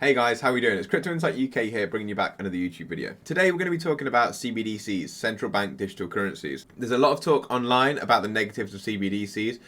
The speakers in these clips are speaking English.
Hey guys, how are we doing? It's Cryptoinsightuk here, bringing you back another YouTube video. Today we're going to be talking about CBDCs, central bank digital currencies. There's a lot of talk online about the negatives of CBDCs,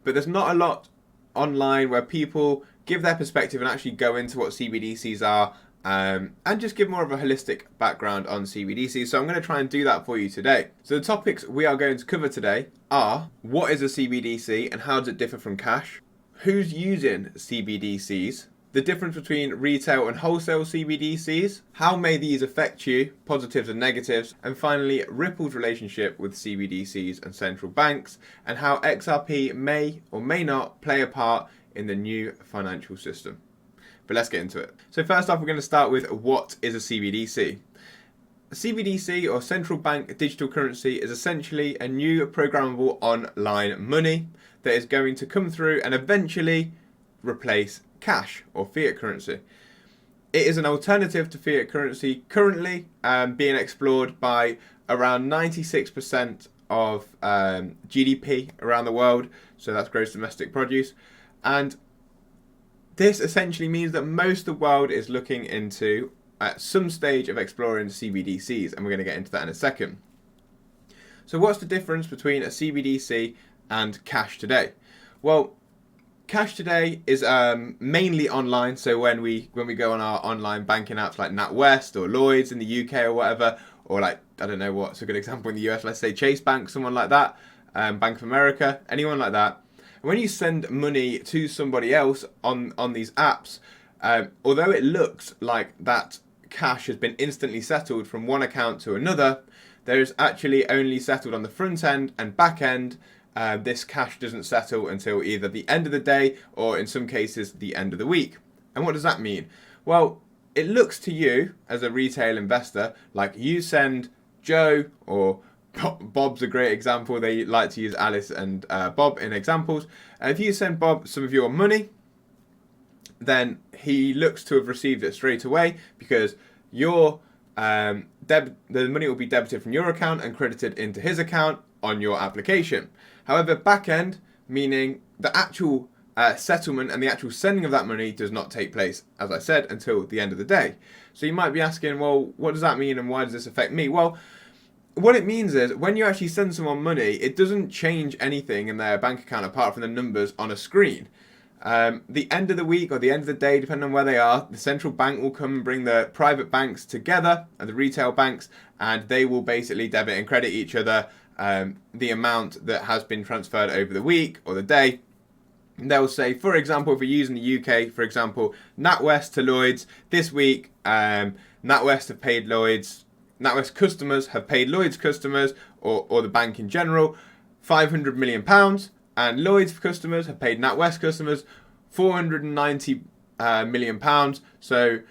but there's not a lot online where people give their perspective and actually go into what CBDCs are and just give more of a holistic background on CBDCs. So I'm going to try and do that for you today. So the topics we are going to cover today are: what is a CBDC and how does it differ from cash? Who's using CBDCs? The difference between retail and wholesale CBDCs, how may these affect you, positives and negatives, and finally Ripple's relationship with CBDCs and central banks, and how XRP may or may not play a part in the new financial system. But let's get into it. So first off, we're going to start with what is a CBDC. A CBDC, or central bank digital currency, is essentially a new programmable online money that is going to come through and eventually replace cash or fiat currency. It is an alternative to fiat currency currently being explored by around 96% of GDP around the world, so that's gross domestic produce, and this essentially means that most of the world is looking into at some stage of exploring CBDCs, and we're going to get into that in a second. So what's the difference between a CBDC and cash today? Well, cash today is mainly online, so when we go on our online banking apps like NatWest or Lloyds in the UK or whatever, or like, I don't know what's a good example in the US, let's say Chase Bank, someone like that, Bank of America, anyone like that. And when you send money to somebody else on these apps, although it looks like that cash has been instantly settled from one account to another, there is actually only settled on the front end and back end. This cash doesn't settle until either the end of the day or in some cases the end of the week. And what does that mean? Well, it looks to you as a retail investor like you send Joe, or Bob's a great example, they like to use Alice and Bob in examples. If you send Bob some of your money, then he looks to have received it straight away because your the money will be debited from your account and credited into his account on your application. However, back end, meaning the actual settlement and the actual sending of that money, does not take place, as I said, until the end of the day. So you might be asking, well, what does that mean and why does this affect me? Well, what it means is when you actually send someone money, it doesn't change anything in their bank account apart from the numbers on a screen. The end of the week or the end of the day, depending on where they are, the central bank will come and bring the private banks together and the retail banks, and they will basically debit and credit each other the amount that has been transferred over the week or the day. And they'll say, for example, if we're using the UK, for example, NatWest to Lloyds this week, NatWest have paid Lloyds, NatWest customers have paid Lloyds customers, or the bank in general, £500 million, and Lloyds customers have paid NatWest customers £490 million. So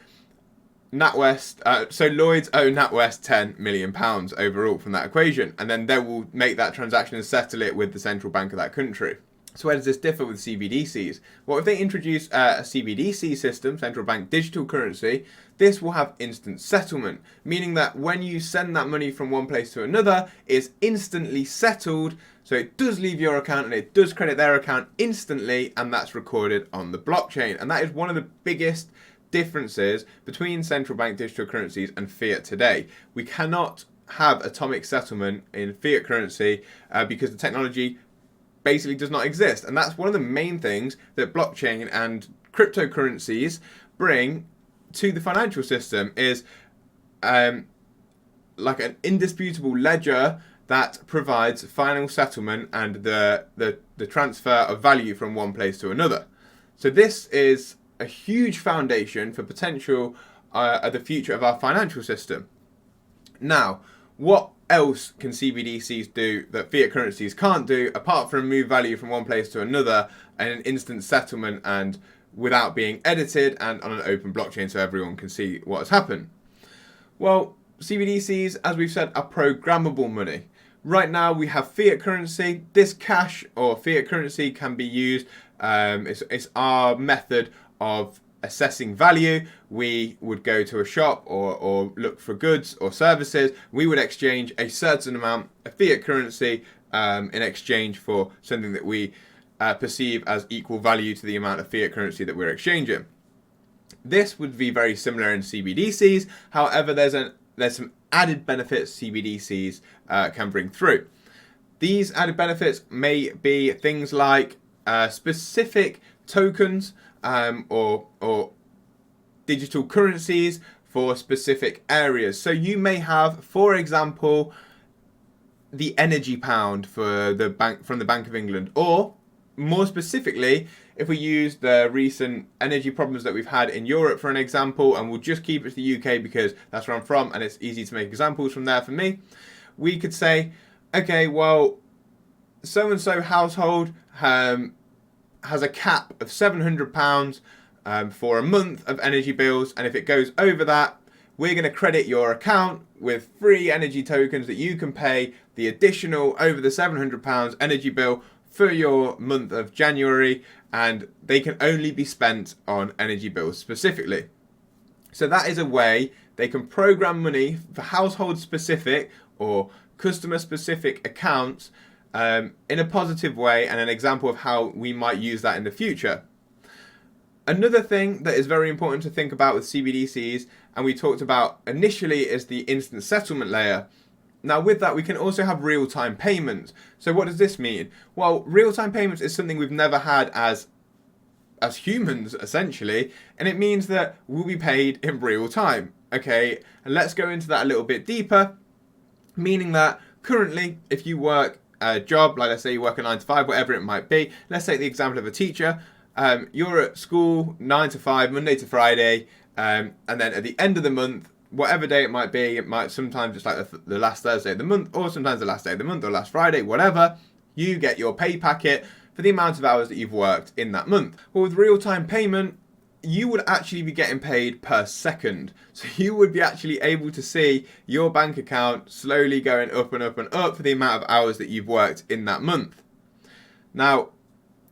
Lloyds owe NatWest £10 million overall from that equation, and then they will make that transaction and settle it with the central bank of that country. So where does this differ with CBDCs? Well, if they introduce a CBDC system, central bank digital currency, this will have instant settlement, meaning that when you send that money from one place to another, it's instantly settled, so it does leave your account and it does credit their account instantly, and that's recorded on the blockchain. And that is one of the biggest differences between central bank digital currencies and fiat today. We cannot have atomic settlement in fiat currency because the technology basically does not exist, and that's one of the main things that blockchain and cryptocurrencies bring to the financial system, is like an indisputable ledger that provides final settlement and the transfer of value from one place to another. So this is a huge foundation for potential the future of our financial system. Now, what else can CBDCs do that fiat currencies can't do, apart from move value from one place to another and an instant settlement and without being edited and on an open blockchain so everyone can see what has happened? Well, CBDCs, as we've said, are programmable money. Right now we have fiat currency. This cash or fiat currency can be used, it's our method of assessing value. We would go to a shop or look for goods or services. We would exchange a certain amount of fiat currency in exchange for something that we perceive as equal value to the amount of fiat currency that we're exchanging. This would be very similar in CBDCs. However, there's some added benefits CBDCs can bring through. These added benefits may be things like specific tokens or digital currencies for specific areas. So you may have, for example, the energy pound for the bank from the Bank of England, or more specifically, if we use the recent energy problems that we've had in Europe for an example, and we'll just keep it to the UK because that's where I'm from and it's easy to make examples from there for me, we could say, okay, well, so-and-so household has a cap of £700 for a month of energy bills, and if it goes over that, we're going to credit your account with free energy tokens that you can pay the additional over the £700 energy bill for your month of January, and they can only be spent on energy bills specifically. So that is a way they can program money for household specific or customer specific accounts in a positive way, and an example of how we might use that in the future. Another thing that is very important to think about with CBDCs, and we talked about initially, is the instant settlement layer. Now with that, we can also have real-time payments. So what does this mean? Well, real-time payments is something we've never had as humans, essentially, and it means that we'll be paid in real time. Okay, and let's go into that a little bit deeper, meaning that currently, if you work a job, like let's say you work a 9 to 5, whatever it might be, let's take the example of a teacher. You're at school 9 to 5, Monday to Friday, and then at the end of the month, whatever day it might be, it might sometimes just like the last Thursday of the month, or sometimes the last day of the month, or last Friday, whatever, you get your pay packet for the amount of hours that you've worked in that month. Well, with real-time payment, you would actually be getting paid per second. So you would be actually able to see your bank account slowly going up and up and up for the amount of hours that you've worked in that month. Now,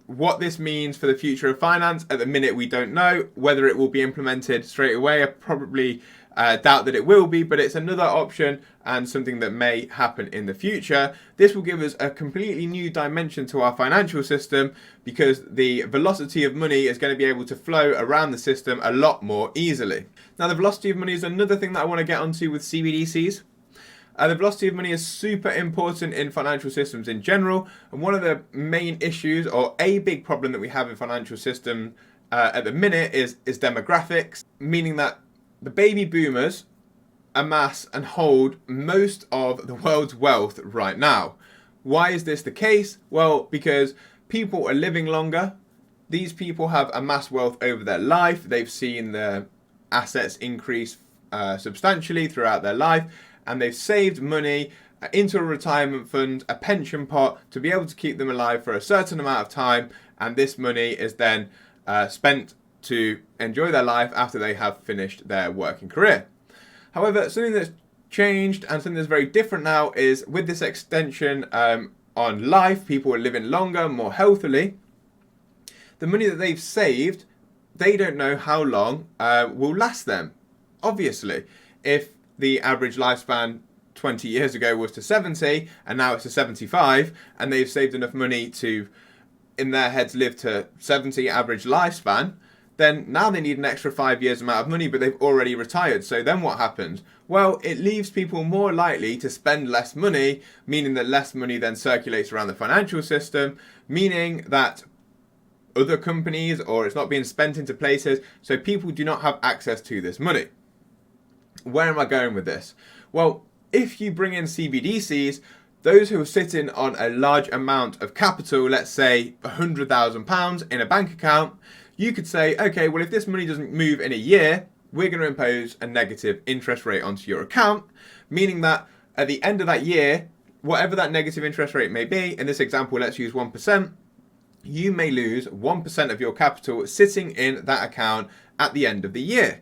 what this means for the future of finance, at the minute we don't know. Whether it will be implemented straight away, I probably doubt that it will be, but it's another option and something that may happen in the future. This will give us a completely new dimension to our financial system, because the velocity of money is going to be able to flow around the system a lot more easily. Now, the velocity of money is another thing that I want to get onto with CBDCs. The velocity of money is super important in financial systems in general, and one of the main issues, or a big problem that we have in financial system at the minute is demographics, meaning that the baby boomers amass and hold most of the world's wealth right now. Why is this the case? Well, because people are living longer. These people have amassed wealth over their life. They've seen their assets increase substantially throughout their life, and they've saved money into a retirement fund, a pension pot, to be able to keep them alive for a certain amount of time, and this money is then spent to enjoy their life after they have finished their working career. However, something that's changed and something that's very different now is with this extension on life, people are living longer, more healthily. The money that they've saved, they don't know how long will last them. Obviously, if the average lifespan 20 years ago was to 70 and now it's to 75, and they've saved enough money to, in their heads, live to 70 average lifespan, then now they need an extra 5 years amount of money, but they've already retired. So then what happens? Well, it leaves people more likely to spend less money, meaning that less money then circulates around the financial system, meaning that other companies, or it's not being spent into places, so people do not have access to this money. Where am I going with this? Well, if you bring in CBDCs, those who are sitting on a large amount of capital, let's say £100,000 in a bank account, you could say, okay, well, if this money doesn't move in a year, we're going to impose a negative interest rate onto your account, meaning that at the end of that year, whatever that negative interest rate may be, in this example, let's use 1%, you may lose 1% of your capital sitting in that account at the end of the year.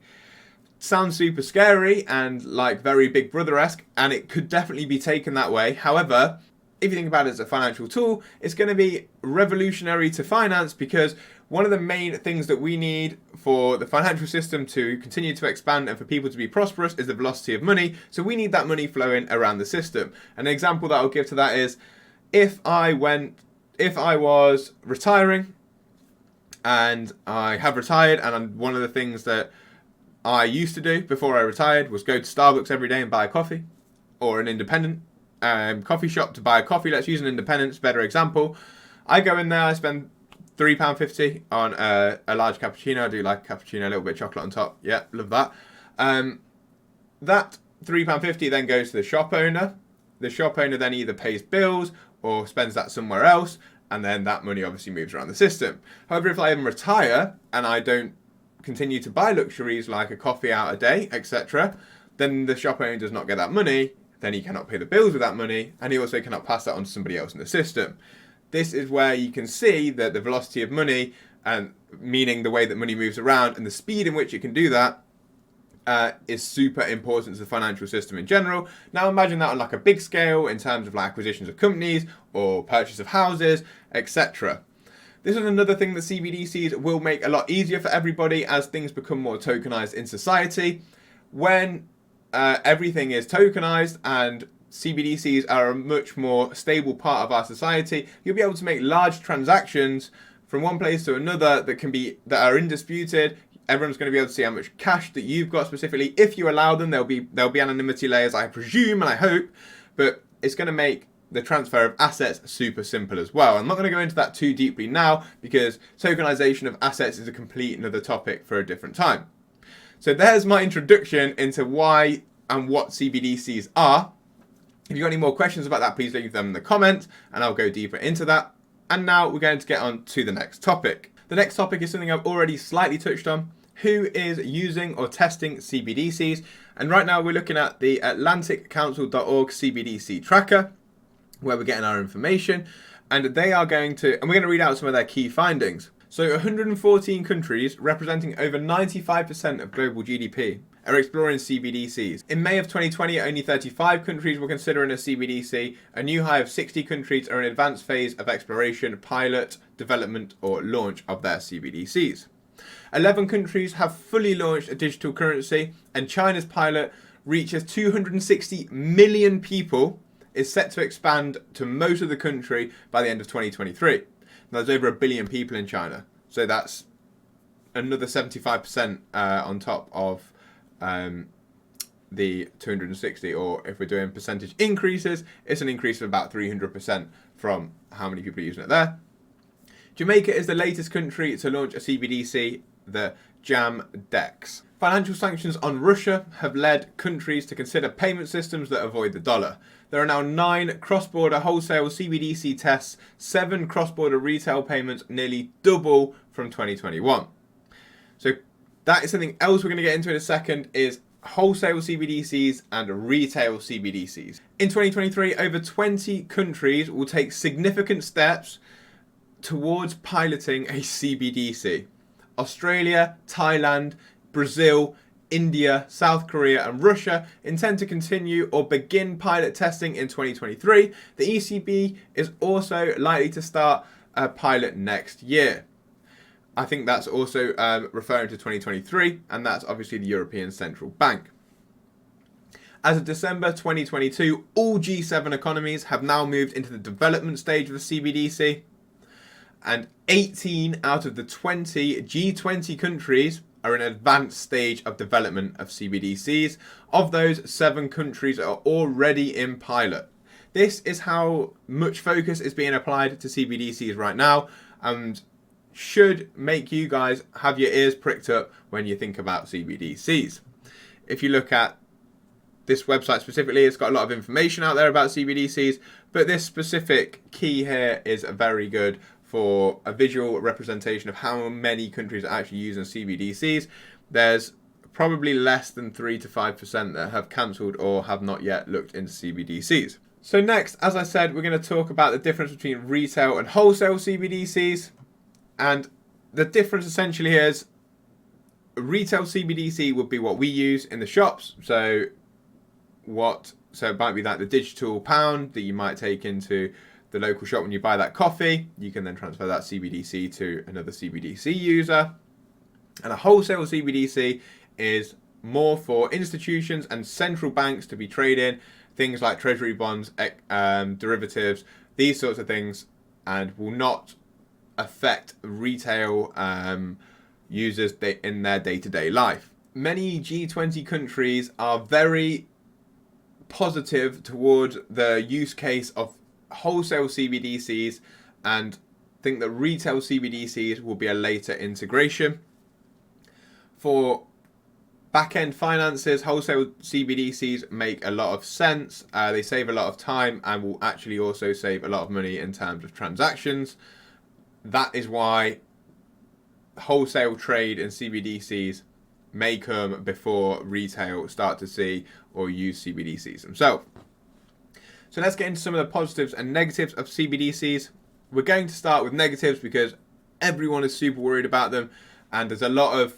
Sounds super scary and like very Big Brother-esque, and it could definitely be taken that way. However, if you think about it as a financial tool, it's going to be revolutionary to finance, because one of the main things that we need for the financial system to continue to expand and for people to be prosperous is the velocity of money. So we need that money flowing around the system. An example that I'll give to that is if I was retiring, and I have retired, and one of the things that I used to do before I retired was go to Starbucks every day and buy a coffee, or an independent coffee shop to buy a coffee. Let's use an independent, better example. I go in there, I spend £3.50 on a large cappuccino. I do like a cappuccino, a little bit of chocolate on top. Yeah, love that. That £3.50 then goes to the shop owner. The shop owner then either pays bills or spends that somewhere else, and then that money obviously moves around the system. However, if I even retire and I don't continue to buy luxuries like a coffee out a day, etc., then the shop owner does not get that money, then he cannot pay the bills with that money, and he also cannot pass that on to somebody else in the system. This is where you can see that the velocity of money, and meaning the way that money moves around and the speed in which it can do that, is super important to the financial system in general. Now imagine that on like a big scale in terms of like acquisitions of companies or purchase of houses, etc. This is another thing that CBDCs will make a lot easier for everybody as things become more tokenized in society. When everything is tokenized and CBDCs are a much more stable part of our society, you'll be able to make large transactions from one place to another that are indisputed. Everyone's going to be able to see how much cash that you've got specifically. If you allow them, there'll be anonymity layers, I presume and I hope, but it's going to make the transfer of assets super simple as well. I'm not going to go into that too deeply now because tokenization of assets is a complete another topic for a different time. So there's my introduction into why and what CBDCs are. If you've got any more questions about that, please leave them in the comments and I'll go deeper into that. And now we're going to get on to the next topic. The next topic is something I've already slightly touched on. Who is using or testing CBDCs? And right now we're looking at the AtlanticCouncil.org CBDC tracker, where we're getting our information, and we're going to read out some of their key findings. So 114 countries representing over 95% of global GDP are exploring CBDCs. In May of 2020, only 35 countries were considering a CBDC. A new high of 60 countries are in advanced phase of exploration, pilot, development, or launch of their CBDCs. 11 countries have fully launched a digital currency, and China's pilot reaches 260 million people, is set to expand to most of the country by the end of 2023. Now, there's over 1 billion people in China, so that's another 75% on top of the 260, or if we're doing percentage increases, it's an increase of about 300% from how many people are using it there. Jamaica is the latest country to launch a CBDC, the JAM-DEX. Financial sanctions on Russia have led countries to consider payment systems that avoid the dollar. There are now 9 cross-border wholesale CBDC tests, 7 cross-border retail payments, nearly double from 2021. So that is something else we're going to get into in a second, is wholesale CBDCs and retail CBDCs. In 2023, over 20 countries will take significant steps towards piloting a CBDC. Australia, Thailand, Brazil, India, South Korea and Russia intend to continue or begin pilot testing in 2023. The ECB is also likely to start a pilot next year. I think that's also referring to 2023, and that's obviously the European Central Bank. As of December 2022, all G7 economies have now moved into the development stage of the CBDC, and 18 out of the 20 G20 countries are in an advanced stage of development of CBDCs. Of those, 7 countries are already in pilot. This is how much focus is being applied to CBDCs right now, and should make you guys have your ears pricked up when you think about CBDCs. If you look at this website specifically, it's got a lot of information out there about CBDCs, but this specific key here is very good for a visual representation of how many countries are actually using CBDCs. There's probably less than 3 to 5% that have cancelled or have not yet looked into CBDCs. So next, as I said, we're going to talk about the difference between retail and wholesale CBDCs. And the difference essentially is retail CBDC would be what we use in the shops. So it might be that the digital pound that you might take into the local shop when you buy that coffee. You can then transfer that CBDC to another CBDC user. And a wholesale CBDC is more for institutions and central banks to be trading things like treasury bonds, derivatives, these sorts of things, and will not affect retail users in their day-to-day life. many G20 countries are very positive toward the use case of wholesale CBDCs and think that retail CBDCs will be a later integration. For back-end finances, wholesale CBDCs make a lot of sense. They save a lot of time and will actually also save a lot of money in terms of transactions. That is why wholesale trade in CBDCs may come before retail start to see or use CBDCs themselves. So let's get into some of the positives and negatives of CBDCs. We're going to start with negatives because everyone is super worried about them, and there's a lot of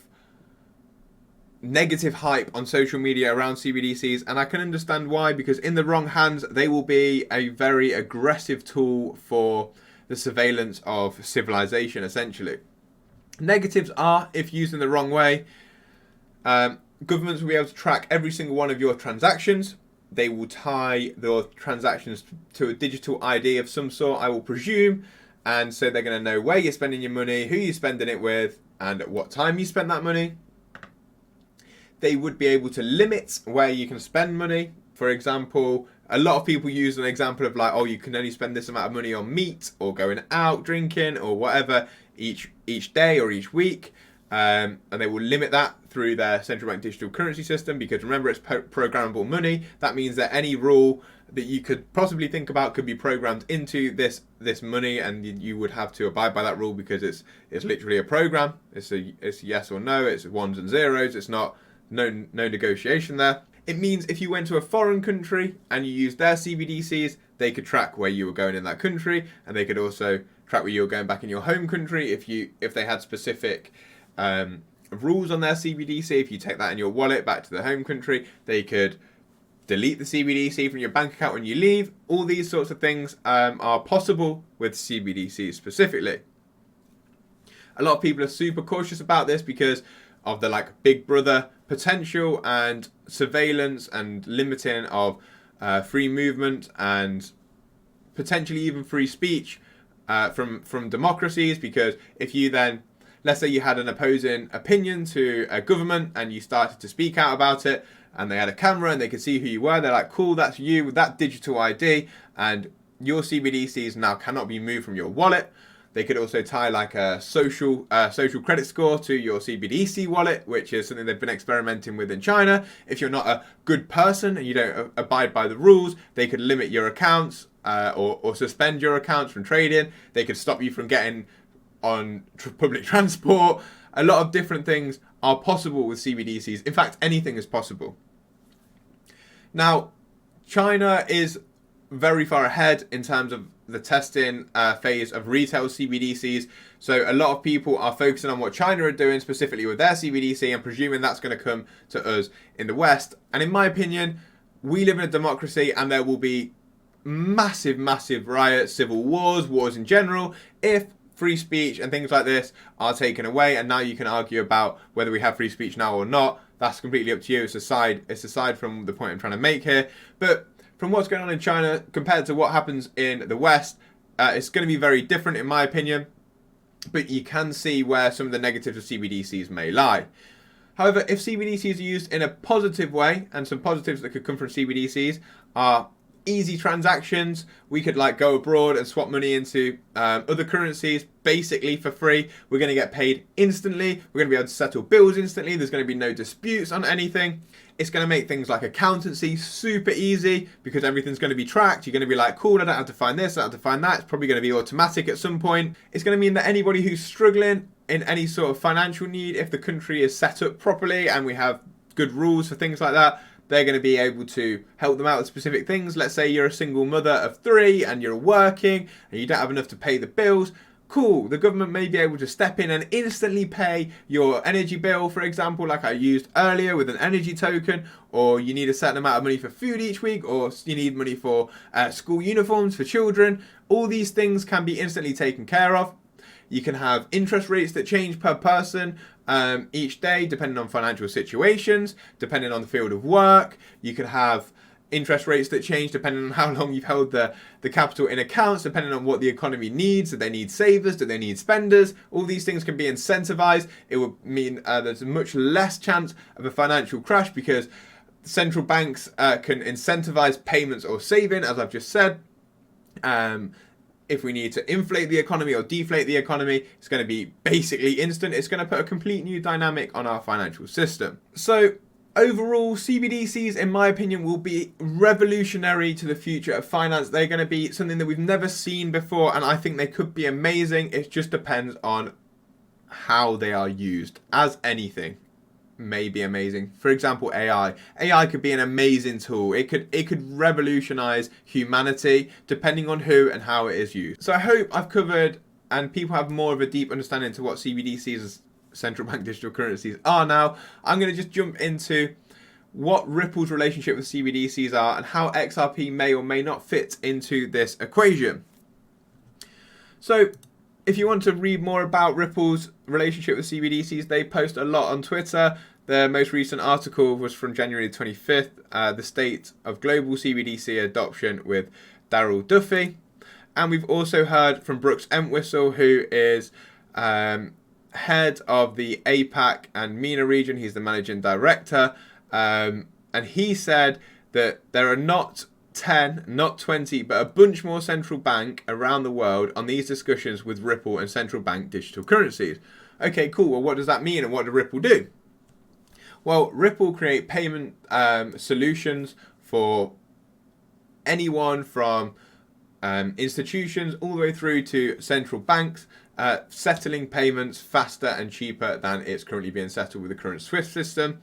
negative hype on social media around CBDCs, and I can understand why, because in the wrong hands they will be a very aggressive tool for the surveillance of civilization, essentially. Negatives are, if used in the wrong way, governments will be able to track every single one of your transactions. They will tie your transactions to a digital ID of some sort, I will presume, and so they're going to know where you're spending your money, who you're spending it with, and at what time you spend that money. They would be able to limit where you can spend money. For example, a lot of people use an example of like, oh, you can only spend this amount of money on meat or going out drinking or whatever each day or each week. And they will limit that through their central bank digital currency system, because remember, it's programmable money. That means that any rule that you could possibly think about could be programmed into this money, and you would have to abide by that rule because it's literally a program. It's yes or no. It's ones and zeros. It's not no negotiation there. It means if you went to a foreign country and you used their CBDCs, they could track where you were going in that country, and they could also track where you were going back in your home country if they had specific rules on their CBDC. If you take that in your wallet back to the home country, they could delete the CBDC from your bank account when you leave. All these sorts of things are possible with CBDCs specifically. A lot of people are super cautious about this because of the like big brother potential and surveillance and limiting of free movement and potentially even free speech from democracies. Because if you then, let's say you had an opposing opinion to a government and you started to speak out about it, and they had a camera and they could see who you were, they're like, cool, that's you with that digital ID, and your CBDCs now cannot be moved from your wallet. They could also tie like a social credit score to your CBDC wallet, which is something they've been experimenting with in China. If you're not a good person and you don't abide by the rules, they could limit your accounts or suspend your accounts from trading. They could stop you from getting on public transport. A lot of different things are possible with CBDCs. In fact, anything is possible. Now, China is very far ahead in terms of the testing phase of retail CBDCs. So a lot of people are focusing on what China are doing specifically with their CBDC and presuming that's going to come to us in the West. And in my opinion, we live in a democracy and there will be massive riots, civil wars in general, if free speech and things like this are taken away. And now you can argue about whether we have free speech now or not. That's completely up to you. It's aside from the point I'm trying to make here. But from what's going on in China compared to what happens in the West, it's going to be very different in my opinion. But you can see where some of the negatives of CBDCs may lie. However, if CBDCs are used in a positive way, and some positives that could come from CBDCs are easy transactions. We could like go abroad and swap money into other currencies basically for free. We're going to get paid instantly. We're going to be able to settle bills instantly. There's going to be no disputes on anything. It's going to make things like accountancy super easy because everything's going to be tracked. You're going to be like, cool, I don't have to find this, I don't have to find that. It's probably going to be automatic at some point. It's going to mean that anybody who's struggling in any sort of financial need, if the country is set up properly and we have good rules for things like that, they're going to be able to help them out with specific things. Let's say you're a single mother of 3 and you're working and you don't have enough to pay the bills. Cool, the government may be able to step in and instantly pay your energy bill, for example, like I used earlier with an energy token, or you need a certain amount of money for food each week, or you need money for school uniforms for children. All these things can be instantly taken care of. You can have interest rates that change per person each day, depending on financial situations, depending on the field of work. You can have interest rates that change depending on how long you've held the capital in accounts, depending on what the economy needs. Do they need savers? Do they need spenders? All these things can be incentivized. It would mean there's a much less chance of a financial crash because central banks can incentivize payments or saving, as I've just said. If we need to inflate the economy or deflate the economy, it's going to be basically instant. It's going to put a complete new dynamic on our financial system. So overall, CBDCs, in my opinion, will be revolutionary to the future of finance. They're going to be something that we've never seen before, and I think they could be amazing. It just depends on how they are used. As anything may be amazing. For example, AI. AI could be an amazing tool. It could revolutionize humanity depending on who and how it is used. So I hope I've covered and people have more of a deep understanding to what CBDCs as central bank digital currencies are now. I'm going to just jump into what Ripple's relationship with CBDCs are and how XRP may or may not fit into this equation. So if you want to read more about Ripple's relationship with CBDCs, they post a lot on Twitter. The most recent article was from January 25th, the state of global CBDC adoption with Daryl Duffy. And we've also heard from Brooks Entwistle, who is head of the APAC and MENA region. He's the managing director. And he said that there are not 10, not 20, but a bunch more central bank around the world on these discussions with Ripple and central bank digital currencies. Okay, cool. Well, what does that mean and what do Ripple do? Well, Ripple create payment solutions for anyone from institutions all the way through to central banks, settling payments faster and cheaper than it's currently being settled with the current SWIFT system.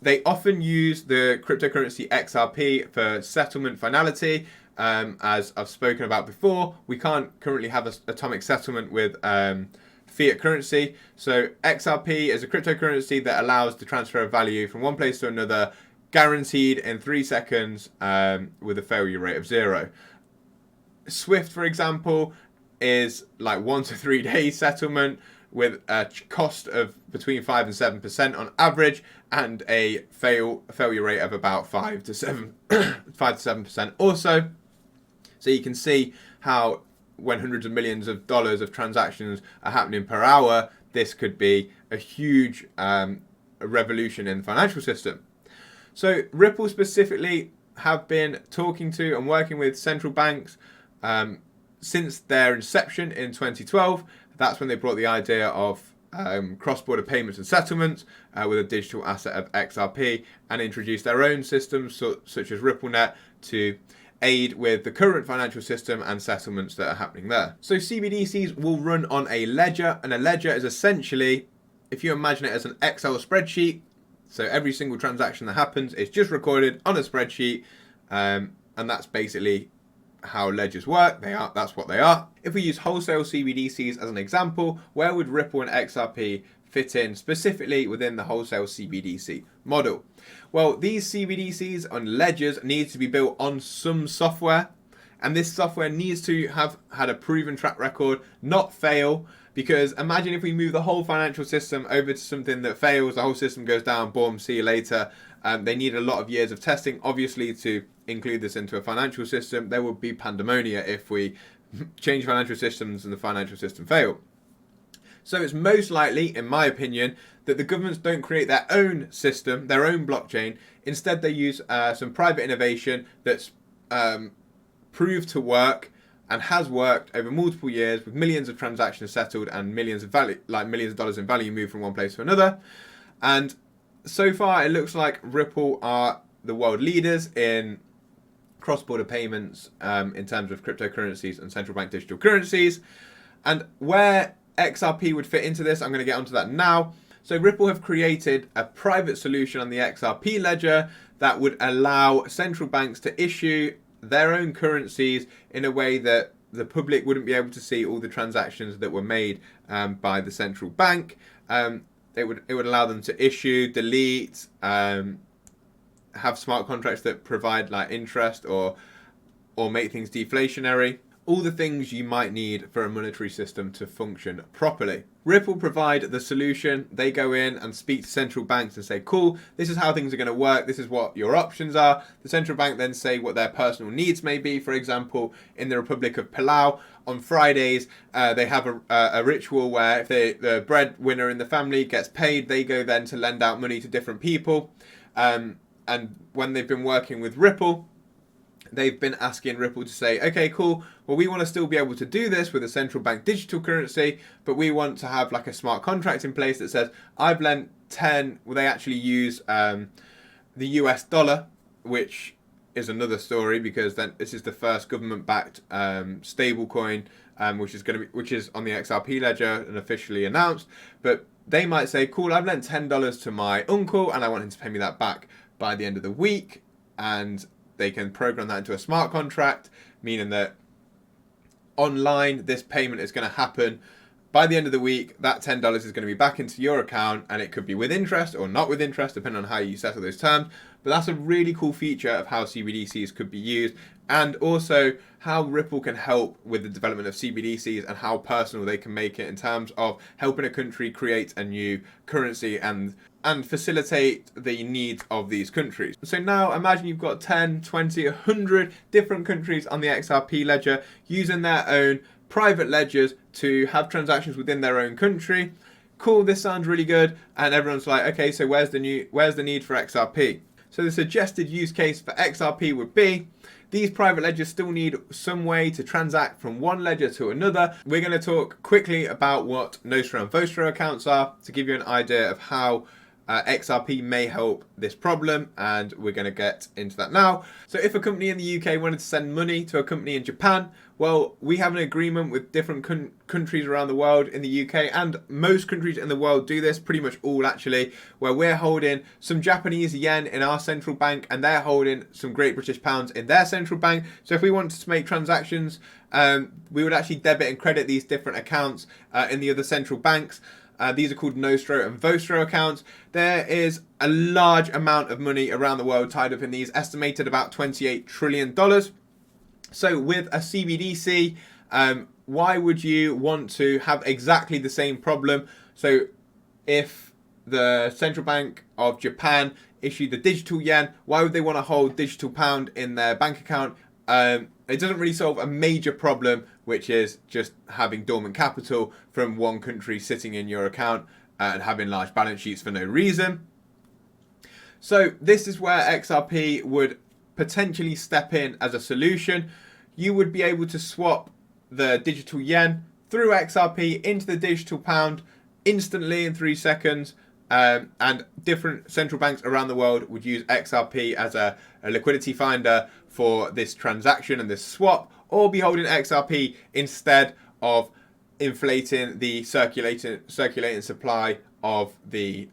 They often use the cryptocurrency XRP for settlement finality. As I've spoken about before, we can't currently have atomic settlement with fiat currency. So XRP is a cryptocurrency that allows the transfer of value from one place to another, guaranteed in 3 seconds with a failure rate of 0. SWIFT, for example, is like 1 to 3 days settlement with a cost of between 5 and 7% on average, and a failure rate of about 5 to 7% also. So you can see how when hundreds of millions of dollars of transactions are happening per hour, this could be a huge revolution in the financial system. So Ripple specifically have been talking to and working with central banks since their inception in 2012. That's when they brought the idea of cross-border payments and settlements with a digital asset of XRP, and introduced their own systems such as RippleNet to aid with the current financial system and settlements that are happening there. So CBDCs will run on a ledger, and a ledger is essentially, if you imagine it as an Excel spreadsheet, so every single transaction that happens is just recorded on a spreadsheet, and that's basically how ledgers work. That's what they are. If we use wholesale CBDCs as an example, where would Ripple and XRP fit in specifically within the wholesale CBDC model? Well, these CBDCs on ledgers need to be built on some software, and this software needs to have had a proven track record, not fail. Because imagine if we move the whole financial system over to something that fails, the whole system goes down, boom, see you later. They need a lot of years of testing, obviously, to include this into a financial system. There would be pandemonia if we change financial systems and the financial system fail. So it's most likely, in my opinion, that the governments don't create their own system, their own blockchain. Instead, they use some private innovation that's proved to work and has worked over multiple years, with millions of transactions settled and millions of dollars in value moved from one place to another. And so far, it looks like Ripple are the world leaders in cross-border payments in terms of cryptocurrencies and central bank digital currencies. And where XRP would fit into this, I'm going to get onto that now. So Ripple have created a private solution on the XRP ledger that would allow central banks to issue their own currencies in a way that the public wouldn't be able to see all the transactions that were made by the central bank. It would allow them to issue, delete, have smart contracts that provide like interest or make things deflationary. all the things you might need for a monetary system to function properly. Ripple provide the solution. They go in and speak to central banks and say, cool, this is how things are going to work. This is what your options are. The central bank then say what their personal needs may be. For example, in the Republic of Palau, on Fridays, they have a ritual where if the breadwinner in the family gets paid, they go then to lend out money to different people. And when they've been working with Ripple, they've been asking Ripple to say, okay, cool, well, we want to still be able to do this with a central bank digital currency, but we want to have like a smart contract in place that says, I've lent 10, well, they actually use the US dollar, which is another story, because then this is the first government-backed stable coin, which is on the XRP ledger and officially announced. But they might say, cool, I've lent $10 to my uncle and I want him to pay me that back by the end of the week, and they can program that into a smart contract, meaning that online this payment is going to happen by the end of the week. That $10 is going to be back into your account, and it could be with interest or not with interest, depending on how you settle those terms. But that's a really cool feature of how CBDCs could be used, and also how Ripple can help with the development of CBDCs and how personal they can make it in terms of helping a country create a new currency and facilitate the needs of these countries. So now imagine you've got 10, 20, 100 different countries on the XRP ledger using their own private ledgers to have transactions within their own country. Cool, this sounds really good. And everyone's like, okay, so where's the need for XRP? So the suggested use case for XRP would be, these private ledgers still need some way to transact from one ledger to another. We're going to talk quickly about what Nostro and Vostro accounts are to give you an idea of how XRP may help this problem, and we're going to get into that now. So if a company in the UK wanted to send money to a company in Japan, well, we have an agreement with different countries around the world in the UK, and most countries in the world do this, pretty much all actually, where we're holding some Japanese yen in our central bank and they're holding some Great British pounds in their central bank. So if we wanted to make transactions, we would actually debit and credit these different accounts in the other central banks. These are called Nostro and Vostro accounts. There is a large amount of money around the world tied up in these, estimated about $28 trillion. So with a CBDC, why would you want to have exactly the same problem? So if the Central Bank of Japan issued the digital yen, why would they want to hold digital pound in their bank account? It doesn't really solve a major problem, which is just having dormant capital from one country sitting in your account and having large balance sheets for no reason. So this is where XRP would potentially step in as a solution. You would be able to swap the digital yen through XRP into the digital pound instantly in 3 seconds. And different central banks around the world would use XRP as a liquidity finder for this transaction and this swap, or be holding XRP instead of inflating the circulating supply of the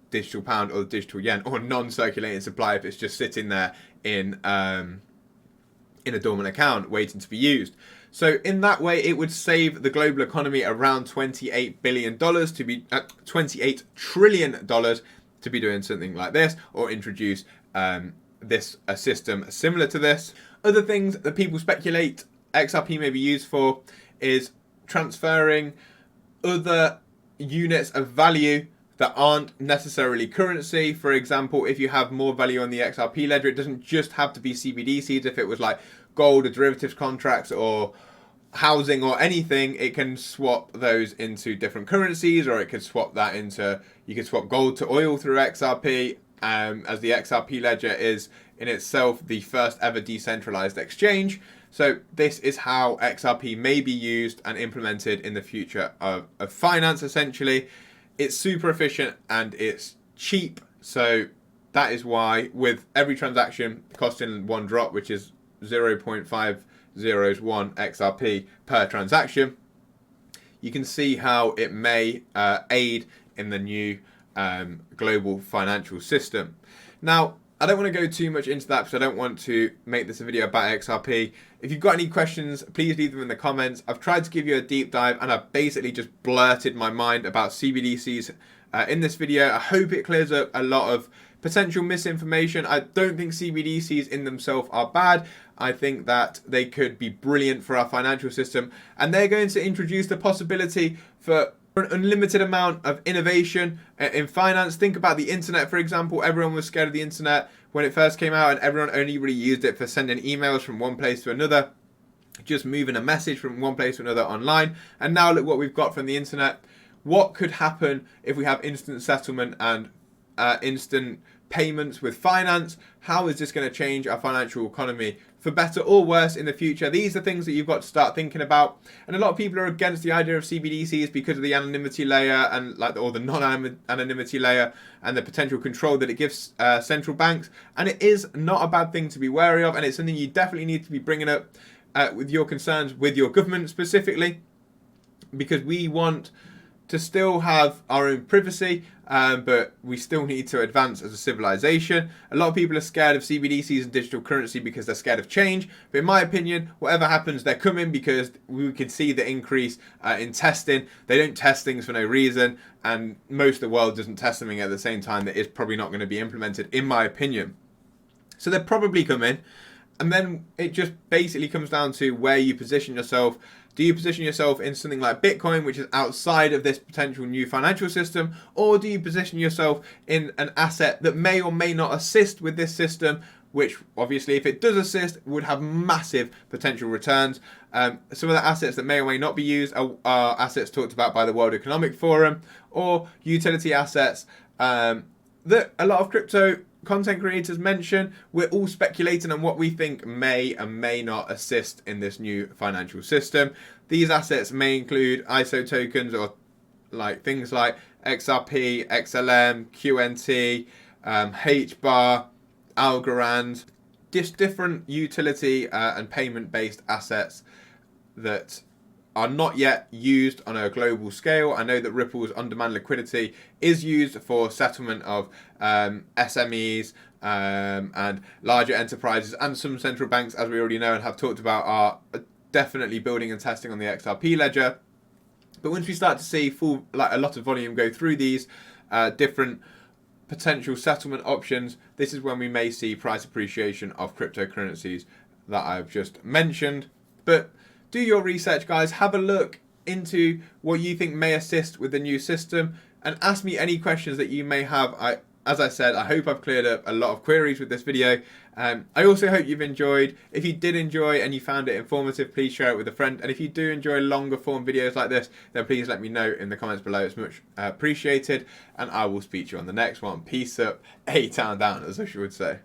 digital pound or the digital yen, or non-circulating supply if it's just sitting there in a dormant account waiting to be used. So in that way, it would save the global economy around $28 trillion to be doing something like this, or introduce a system similar to this. Other things that people speculate XRP may be used for is transferring other units of value that aren't necessarily currency. For example, if you have more value on the XRP ledger, it doesn't just have to be CBDCs. If it was like gold or derivatives contracts or housing or anything, it can swap those into different currencies, or it could swap that into, you could swap gold to oil through XRP, as the XRP ledger is in itself the first ever decentralized exchange. So this is how XRP may be used and implemented in the future of finance, essentially. It's super efficient and it's cheap. So that is why, with every transaction costing one drop, which is 0.501 XRP per transaction, you can see how it may aid in the new global financial system. Now, I don't want to go too much into that because I don't want to make this a video about XRP. If you've got any questions, please leave them in the comments. I've tried to give you a deep dive and I've basically just blurted my mind about CBDCs in this video. I hope it clears up a lot of potential misinformation. I don't think CBDCs in themselves are bad. I think that they could be brilliant for our financial system, and they're going to introduce the possibility for an unlimited amount of innovation in finance. Think about the internet, for example. Everyone was scared of the internet when it first came out, and everyone only really used it for sending emails from one place to another, just moving a message from one place to another online. And now look what we've got from the internet. What could happen if we have instant settlement and instant payments with finance? How is this going to change our financial economy for better or worse in the future? These are things that you've got to start thinking about. And a lot of people are against the idea of CBDCs because of the anonymity layer and or the non-anonymity layer and the potential control that it gives central banks. And it is not a bad thing to be wary of, and it's something you definitely need to be bringing up with your concerns with your government specifically, because we want to still have our own privacy, but we still need to advance as a civilization. A lot of people are scared of CBDCs and digital currency because they're scared of change. But in my opinion, whatever happens, they're coming because we can see the increase in testing. They don't test things for no reason, and most of the world doesn't test them at the same time. That is probably not going to be implemented, in my opinion. So they're probably coming. And then it just basically comes down to where you position yourself. Do you position yourself in something like Bitcoin, which is outside of this potential new financial system? Or do you position yourself in an asset that may or may not assist with this system, which obviously if it does assist would have massive potential returns? Some of the assets that may or may not be used are assets talked about by the World Economic Forum, or utility assets that a lot of crypto content creators mention. We're all speculating on what we think may and may not assist in this new financial system. These assets may include ISO tokens, or like things like XRP, XLM, QNT, HBAR, Algorand, just different utility and payment based assets that are not yet used on a global scale. I know that Ripple's on-demand liquidity is used for settlement of SMEs and larger enterprises, and some central banks, as we already know and have talked about, are definitely building and testing on the XRP ledger. But once we start to see a lot of volume go through these different potential settlement options, this is when we may see price appreciation of cryptocurrencies that I've just mentioned. But do your research, guys. Have a look into what you think may assist with the new system, and ask me any questions that you may have. As I said, I hope I've cleared up a lot of queries with this video. I also hope you've enjoyed. If you did enjoy and you found it informative, please share it with a friend. And if you do enjoy longer form videos like this, then please let me know in the comments below. It's much appreciated. And I will speak to you on the next one. Peace up, A-Town down, as I would say.